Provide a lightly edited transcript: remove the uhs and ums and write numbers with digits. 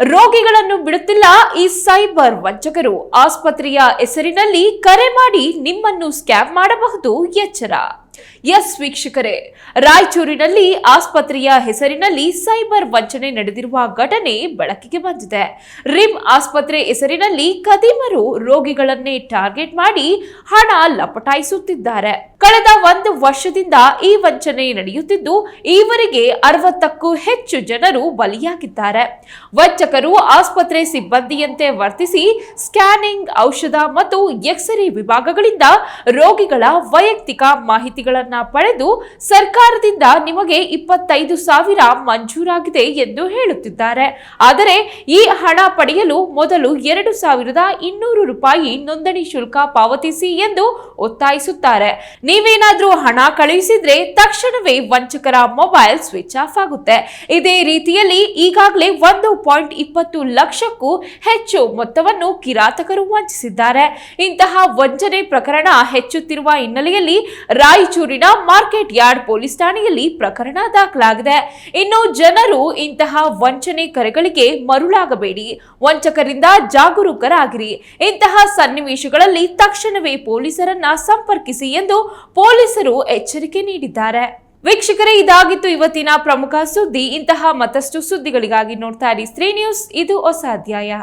ರೋಗಿಗಳನ್ನು ಬಿಡುತ್ತಿಲ್ಲ ಈ ಸೈಬರ್ ವಂಚಕರು. ಆಸ್ಪತ್ರೆಯ ಹೆಸರಿನಲ್ಲಿ ಕರೆ ಮಾಡಿ ನಿಮ್ಮನ್ನು ಸ್ಕ್ಯಾಮ್ ಮಾಡಬಹುದು, ಎಚ್ಚರ. ಎಸ್ ವೀಕ್ಷಕರೇ, ರಾಯಚೂರಿನಲ್ಲಿ ಆಸ್ಪತ್ರೆಯ ಹೆಸರಿನಲ್ಲಿ ಸೈಬರ್ ವಂಚನೆ ನಡೆದಿರುವ ಘಟನೆ ಬೆಳಕಿಗೆ ಬಂದಿದೆ. ರಿಮ್ ಆಸ್ಪತ್ರೆ ಹೆಸರಿನಲ್ಲಿ ಕದಿಮರು ರೋಗಿಗಳನ್ನೇ ಟಾರ್ಗೆಟ್ ಮಾಡಿ ಹಣ ಲಪಟಾಯಿಸುತ್ತಿದ್ದಾರೆ. ಕಳೆದ 1 ವರ್ಷದಿಂದ ಈ ವಂಚನೆ ನಡೆಯುತ್ತಿದ್ದು ಈವರೆಗೆ 60ಕ್ಕೂ ಹೆಚ್ಚು ಜನರು ಬಲಿಯಾಗಿದ್ದಾರೆ. ವಂಚಕರು ಆಸ್ಪತ್ರೆ ಸಿಬ್ಬಂದಿಯಂತೆ ವರ್ತಿಸಿ ಸ್ಕ್ಯಾನಿಂಗ್, ಔಷಧ ಮತ್ತು ಎಕ್ಸ್ರೇ ವಿಭಾಗಗಳಿಂದ ರೋಗಿಗಳ ವೈಯಕ್ತಿಕ ಮಾಹಿತಿಗಳನ್ನು ಪಡೆದು ಸರ್ಕಾರದಿಂದ ನಿಮಗೆ 25,000 ಮಂಜೂರಾಗಿದೆ ಎಂದು ಹೇಳುತ್ತಿದ್ದಾರೆ. ಆದರೆ ಈ ಹಣ ಪಡೆಯಲು ಮೊದಲು 2,200 ರೂಪಾಯಿ ನೋಂದಣಿ ಶುಲ್ಕ ಪಾವತಿಸಿ ಎಂದು ಒತ್ತಾಯಿಸುತ್ತಾರೆ. ನೀವೇನಾದ್ರೂ ಹಣ ಕಳುಹಿಸಿದ್ರೆ ತಕ್ಷಣವೇ ವಂಚಕರ ಮೊಬೈಲ್ ಸ್ವಿಚ್ ಆಫ್ ಆಗುತ್ತೆ. ಇದೇ ರೀತಿಯಲ್ಲಿ ಈಗಾಗಲೇ 1.20 ಲಕ್ಷಕ್ಕೂ ಹೆಚ್ಚು ಮೊತ್ತವನ್ನು ಕಿರಾತಕರು ವಂಚಿಸಿದ್ದಾರೆ. ಇಂತಹ ವಂಚನೆ ಪ್ರಕರಣ ಹೆಚ್ಚುತ್ತಿರುವ ಹಿನ್ನೆಲೆಯಲ್ಲಿ ರಾಯಚೂರಿನ ಮಾರ್ಕೆಟ್ ಯಾರ್ಡ್ ಪೊಲೀಸ್ ಠಾಣೆಯಲ್ಲಿ ಪ್ರಕರಣ ದಾಖಲಾಗಿದೆ. ಇನ್ನು ಜನರು ಇಂತಹ ವಂಚನೆ ಕರೆಗಳಿಗೆ ಮರುಳಾಗಬೇಡಿ, ವಂಚಕರಿಂದ ಜಾಗರೂಕರಾಗಿರಿ. ಇಂತಹ ಸನ್ನಿವೇಶಗಳಲ್ಲಿ ತಕ್ಷಣವೇ ಪೊಲೀಸರನ್ನ ಸಂಪರ್ಕಿಸಿ ಎಂದು ಪೊಲೀಸರು ಎಚ್ಚರಿಕೆ ನೀಡಿದ್ದಾರೆ. ವೀಕ್ಷಕರೇ, ಇದಾಗಿತ್ತು ಇವತ್ತಿನ ಪ್ರಮುಖ ಸುದ್ದಿ. ಇಂತಹ ಮತ್ತಷ್ಟು ಸುದ್ದಿಗಳಿಗಾಗಿ ನೋಡ್ತಾ ಇರಿ ಸ್ತ್ರೀ ನ್ಯೂಸ್. ಇದು ಹೊಸ ಅಧ್ಯಾಯ.